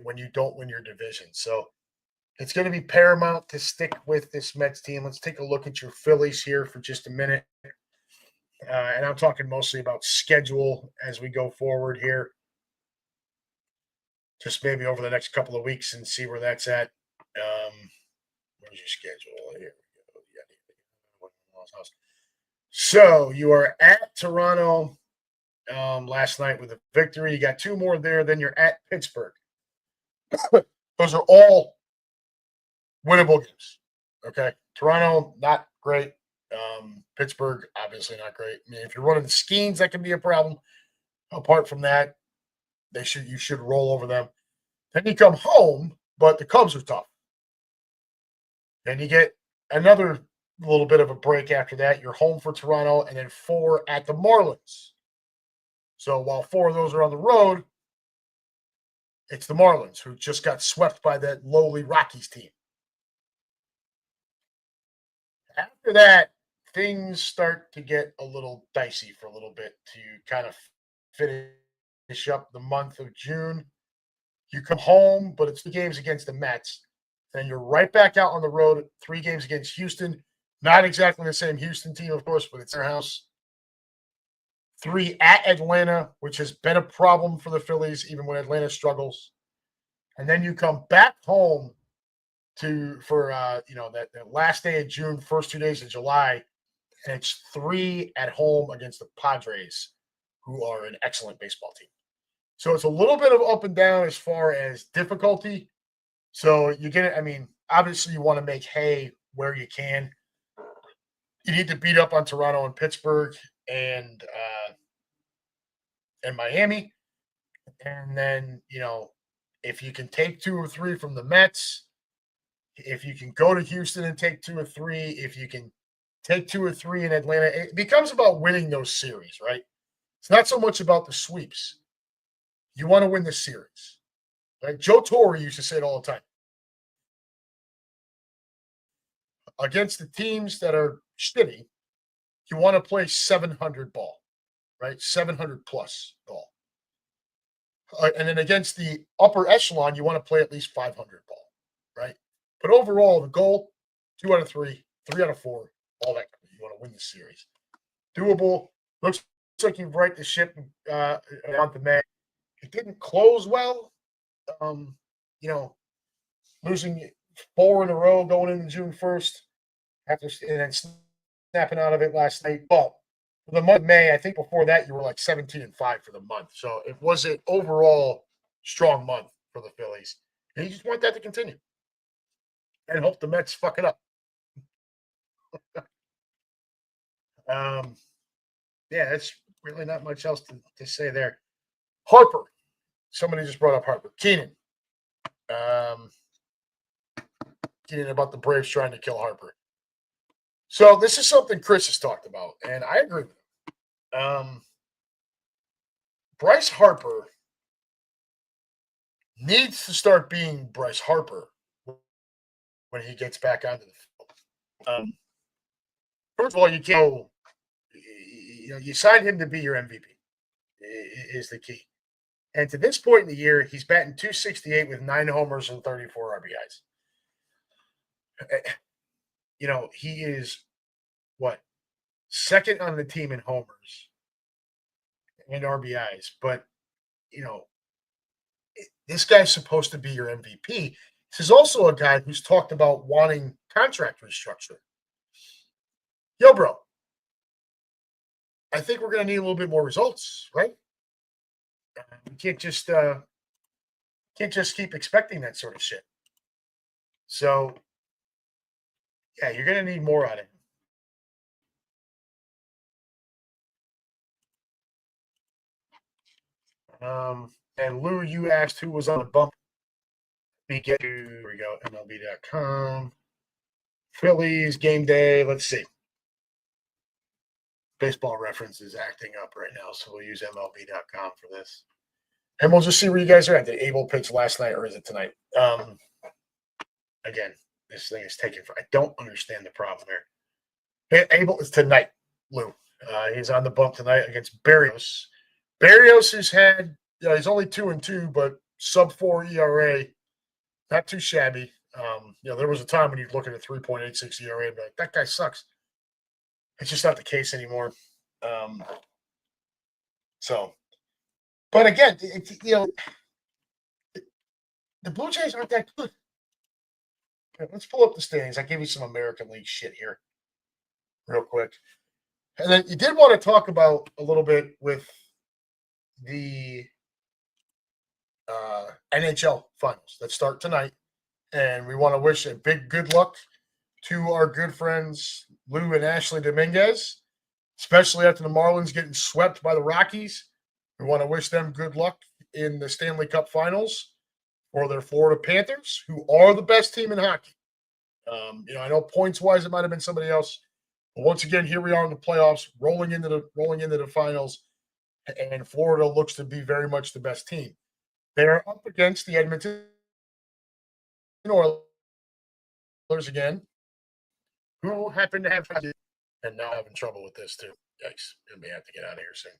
when you don't win your division. So it's going to be paramount to stick with this Mets team. Let's take a look at your Phillies here for just a minute. And I'm talking mostly about schedule as we go forward here. Just maybe over the next couple of weeks and see where that's at. Where's your schedule? Here we go. So you are at Toronto last night with a victory. You got 2 more there. Then you're at Pittsburgh. Those are all winnable games. Okay. Toronto, not great. Pittsburgh, obviously not great. I mean, if you're running the Skeens, that can be a problem. apart from that, you should roll over them. Then you come home, but the Cubs are tough. Then you get another little bit of a break after that. You're home for Toronto, and then 4 at the Marlins. So while 4 of those are on the road, it's the Marlins who just got swept by that lowly Rockies team. After that, things start to get a little dicey for a little bit to kind of finish up the month of June. You come home, but it's 2 games against the Mets. Then you're right back out on the road, 3 games against Houston. Not exactly the same Houston team, of course, but it's their house. 3 at Atlanta, which has been a problem for the Phillies, even when Atlanta struggles. And then you come back home for that last day of June, first 2 days of July, and it's 3 at home against the Padres, who are an excellent baseball team. So it's a little bit of up and down as far as difficulty. So you get it. I mean, obviously you want to make hay where you can. You need to beat up on Toronto and Pittsburgh and Miami. And then, if you can take 2 or 3 from the Mets, if you can go to Houston and take 2 or 3, if you can take 2 or 3 in Atlanta, it becomes about winning those series, right? It's not so much about the sweeps. You want to win the series. Right? Joe Torre used to say it all the time. Against the teams that are shitty, you want to play 700 ball, right? 700 plus ball. And then against the upper echelon, you want to play at least 500 ball, right? But overall, the goal, 2 out of 3, 3 out of 4, all that. You want to win the series. Doable. Looks like you right the ship on the May. It didn't close well. Losing 4 in a row going into June 1st, and then snapping out of it last night. But for the month of May, I think before that you were like 17-5 for the month. So it was an overall strong month for the Phillies. And you just want that to continue. And hope the Mets fuck it up. That's really not much else to say there. Harper. Somebody just brought up Harper. Keenan. Keenan about the Braves trying to kill Harper. So this is something Chris has talked about, and I agree with him. Bryce Harper needs to start being Bryce Harper when he gets back onto the field. First of all, you can't. You signed him to be your MVP. Is the key. And to this point in the year, he's batting .268 with 9 homers and 34 RBIs. He is second on the team in homers and RBIs. But, this guy's supposed to be your MVP. This is also a guy who's talked about wanting contract restructure. Yo, bro, I think we're going to need a little bit more results, right? We can't just keep expecting that sort of shit. So, yeah, you're going to need more out of him. And Lou, you asked who was on the bump. Here we go, MLB.com. Phillies game day. Let's see. Baseball Reference is acting up right now, so we'll use MLB.com for this. And we'll just see where you guys are at. Did Abel pitch last night or is it tonight? Again, this thing is taking I don't understand the problem here. Abel is tonight, Lou. He's on the bump tonight against Berrios. Berrios has had, he's only 2-2, but sub-4 ERA. Not too shabby. There was a time when you'd look at a 3.86 ERA and be like, that guy sucks. It's just not the case anymore. But again, the Blue Jays aren't that good. Let's pull up the standings. I gave you some American League shit here real quick. And then you did want to talk about a little bit with the NHL finals that start tonight. And we want to wish a big good luck to our good friends Lou and Ashley Dominguez, especially after the Marlins getting swept by the Rockies. We want to wish them good luck in the Stanley Cup Finals for their Florida Panthers, who are the best team in hockey. I know points wise it might have been somebody else, but once again, here we are in the playoffs, rolling into the finals, and Florida looks to be very much the best team. They are up against the Edmonton Oilers again, who happen to have and now having trouble with this too. Yikes! We may have to get out of here soon.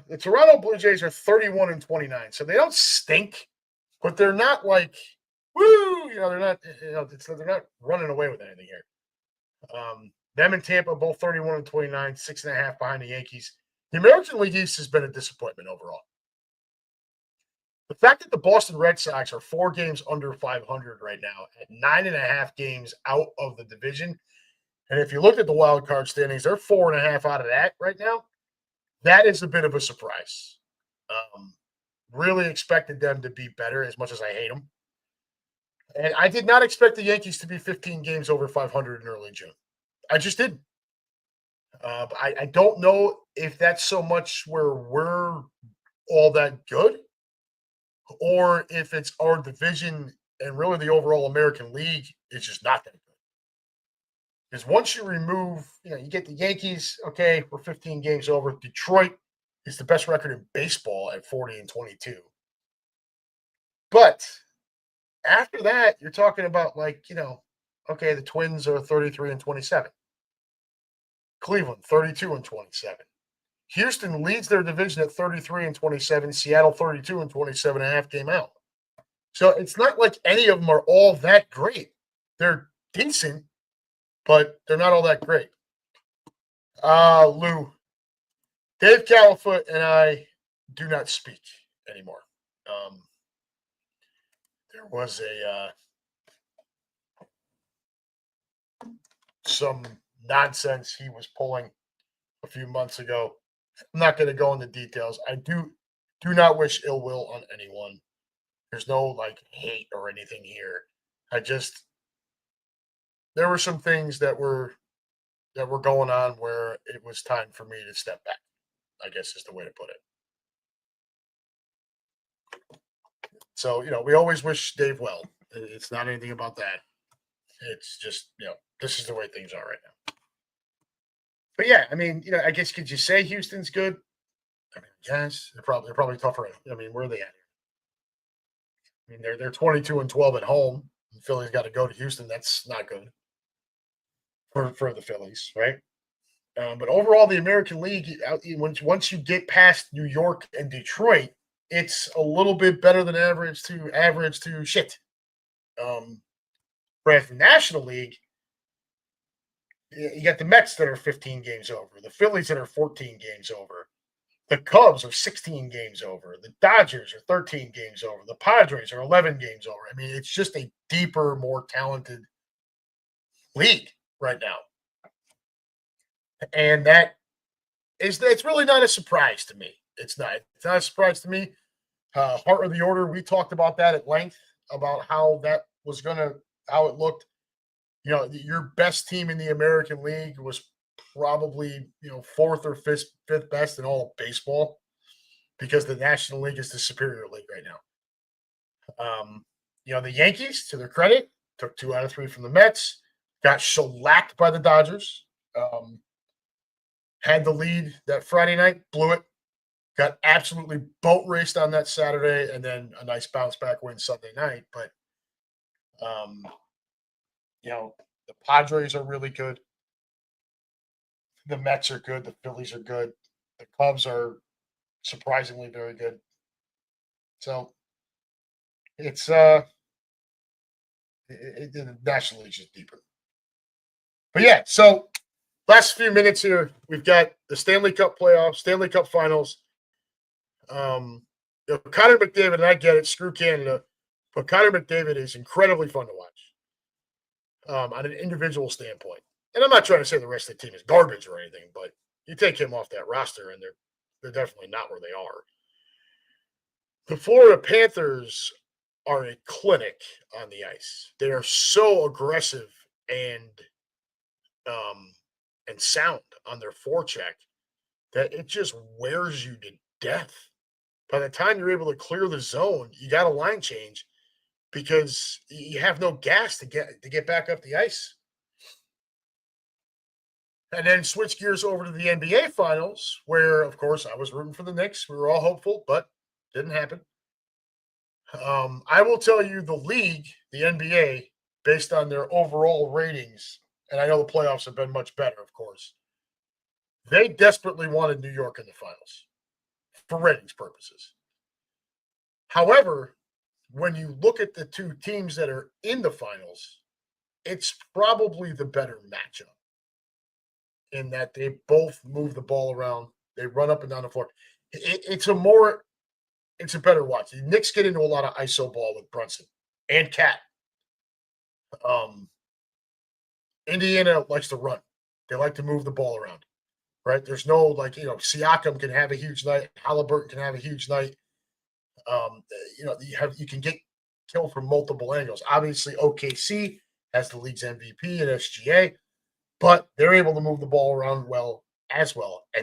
The Toronto Blue Jays are 31-29, so they don't stink, but they're not like woo. They're not. They're not running away with anything here. Them and Tampa both 31-29, 6.5 behind the Yankees. The American League East has been a disappointment overall. The fact that the Boston Red Sox are 4 games under 500 right now, at 9.5 games out of the division, and if you look at the wild card standings, they're 4.5 out of that right now. That is a bit of a surprise. Really expected them to be better, as much as I hate them. And I did not expect the Yankees to be 15 games over 500 in early June. I just didn't. I don't know if that's so much where we're all that good, or if it's our division and really the overall American League is just not that good. Because once you remove, you get the Yankees, okay, we're 15 games over. Detroit is the best record in baseball at 40-22. But after that, you're talking about okay, the Twins are 33-27. Cleveland, 32-27. Houston leads their division at 33-27. Seattle, 32-27, a half game out. So it's not like any of them are all that great. They're decent, but they're not all that great. Lou, Dave Califoot and I do not speak anymore. There was some nonsense he was pulling a few months ago. I'm not going to go into details. I do not wish ill will on anyone. There's no hate or anything here. There were some things that were going on where it was time for me to step back, I guess is the way to put it. So, we always wish Dave well. It's not anything about that. It's just, this is the way things are right now. But yeah, I guess could you say Houston's good? Yes, they're probably tougher. Where are they at? They're 22-12 at home. The Phillies got to go to Houston. That's not good for the Phillies, right? But overall, the American League, once you get past New York and Detroit, it's a little bit better than average to shit. Whereas the National League, you got the Mets that are 15 games over, the Phillies that are 14 games over, the Cubs are 16 games over, the Dodgers are 13 games over, the Padres are 11 games over. It's just a deeper, more talented league right now. And it's really not a surprise to me. It's not a surprise to me. Heart of the Order, we talked about that at length, about how that was how it looked. Your best team in the American League was probably, 4th or 5th best in all of baseball, because the National League is the superior league right now. The Yankees, to their credit, took 2 out of 3 from the Mets, got shellacked by the Dodgers, had the lead that Friday night, blew it, got absolutely boat raced on that Saturday, and then a nice bounce back win Sunday night. But, the Padres are really good. The Mets are good. The Phillies are good. The Cubs are surprisingly very good. So it's the National League is deeper. But yeah, so last few minutes here, we've got the Stanley Cup playoffs, Stanley Cup finals. Connor McDavid, and I get it, screw Canada, but Connor McDavid is incredibly fun to watch on an individual standpoint. And I'm not trying to say the rest of the team is garbage or anything, but you take him off that roster, and they're definitely not where they are. The Florida Panthers are a clinic on the ice. They are so aggressive and sound on their forecheck. that it just wears you to death. By the time you're able to clear the zone, you got a line change because you have no gas to get back up the ice. And then switch gears over to the NBA Finals, where, of course, I was rooting for the Knicks. We were all hopeful, but didn't happen. I will tell you the league, the NBA, based on their overall ratings, and I know the playoffs have been much better, of course. They desperately wanted New York in the finals for ratings purposes. However, when you look at the two teams that are in the finals, it's probably the better matchup in that they both move the ball around, they run up and down the floor. It's a better watch. The Knicks get into a lot of ISO ball with Brunson and Cat. Um, Indiana likes to run. They like to move the ball around, right? There's no Siakam can have a huge night. Halliburton can have a huge night. You can get killed from multiple angles. Obviously, OKC has the league's MVP and SGA, but they're able to move the ball around well, and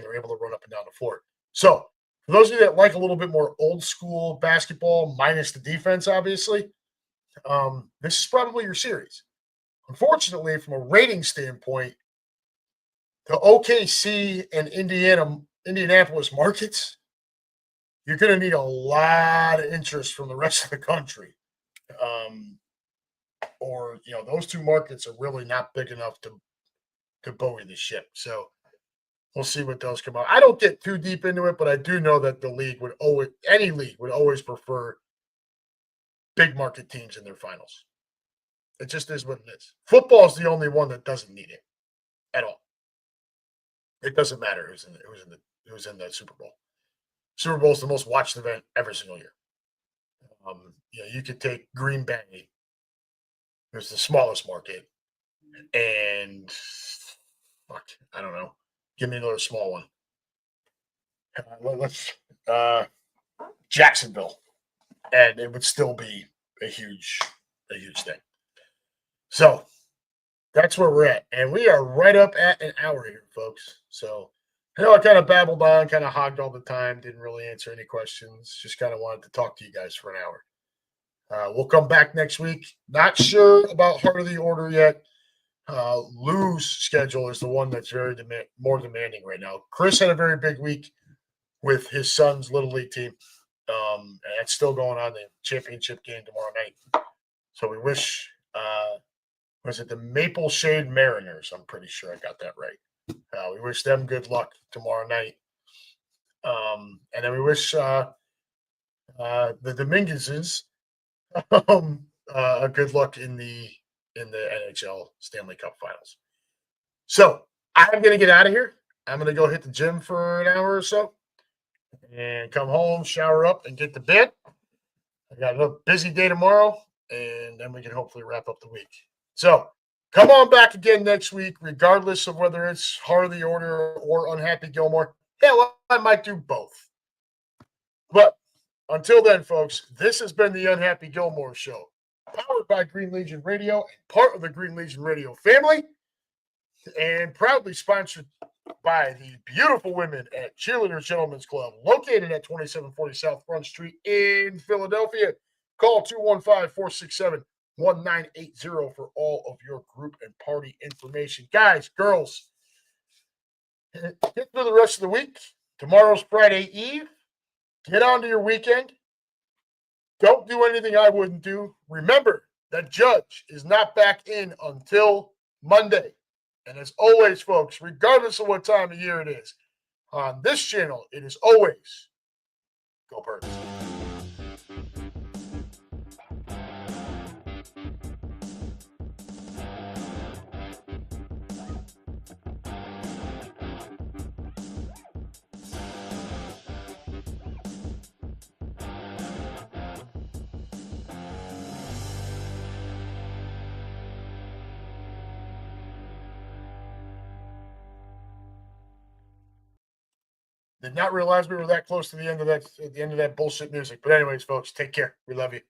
they're able to run up and down the floor. So, for those of you that like a little bit more old school basketball, minus the defense, obviously, this is probably your series. Unfortunately, from a rating standpoint, the OKC and Indianapolis markets, you're going to need a lot of interest from the rest of the country. Those two markets are really not big enough to buoy the ship. So we'll see what those come out. I don't get too deep into it, but I do know that any league would always prefer big market teams in their finals. It just is what it is. Football is the only one that doesn't need it at all. It doesn't matter who's in the Super Bowl. Super Bowl is the most watched event every single year. You could take Green Bay, who's the smallest market, and I don't know. Give me another small one. Let's Jacksonville, and it would still be a huge thing. So that's where we're at, and we are right up at an hour here, folks. So I know I kind of babbled on, kind of hogged all the time, didn't really answer any questions. Just kind of wanted to talk to you guys for an hour. We'll come back next week. Not sure about Heart of the Order yet. Lou's schedule is the one that's very more demanding right now. Chris had a very big week with his son's little league team, and that's still going on. The championship game tomorrow night. So we wish. Was it the Maple Shade Mariners? I'm pretty sure I got that right. We wish them good luck tomorrow night, and then we wish the Dominguezes good luck in the NHL Stanley Cup Finals. So I'm going to get out of here. I'm going to go hit the gym for an hour or so and come home, shower up, and get to bed. I got a busy day tomorrow, and then we can hopefully wrap up the week. So come on back again next week, regardless of whether it's Heart of the Order or UnHappy Gilmore. Hell, I might do both. But until then, folks, this has been the UnHappy Gilmore Show, powered by Green Legion Radio and part of the Green Legion Radio family, and proudly sponsored by the beautiful women at Cheerleader Gentlemen's Club, located at 2740 South Front Street in Philadelphia. Call 215-467-1980 for all of your group and party information. Guys, girls, get through the rest of the week. Tomorrow's Friday Eve. Get on to your weekend. Don't do anything I wouldn't do. Remember that Judge is not back in until Monday. And as always, folks, regardless of what time of year it is, on this channel, it is always Go Birds. Did not realize we were that close to the end of that bullshit music. But anyways, folks, take care. We love you.